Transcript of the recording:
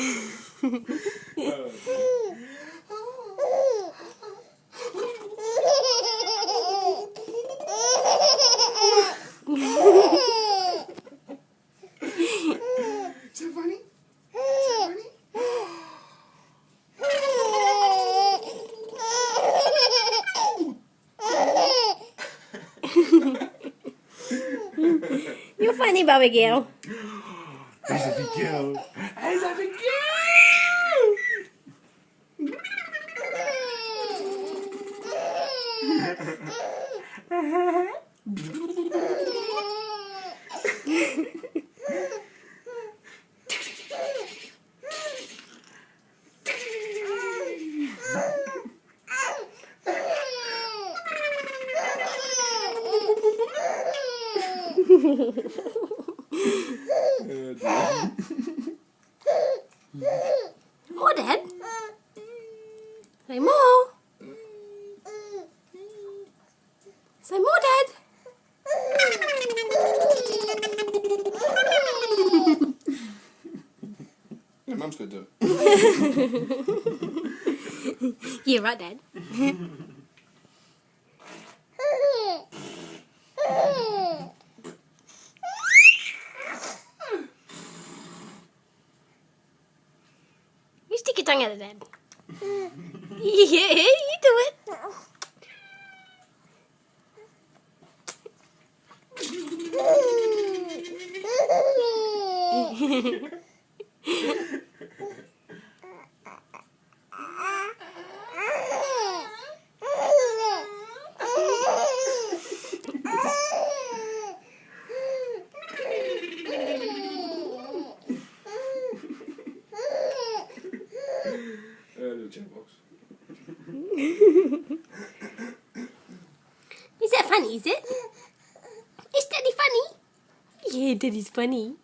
Is that funny? Is that funny? You're funny, Abigail. He's a big girl. He's a big girl. More, Dad. Say more. Say more, Dad. Yeah, Mum's gonna do it. Yeah, right, Dad. You stick your tongue out of Dad. Yeah, you do it. Little chat box. Is that funny, is it? Is Daddy funny? Yeah, Daddy's funny.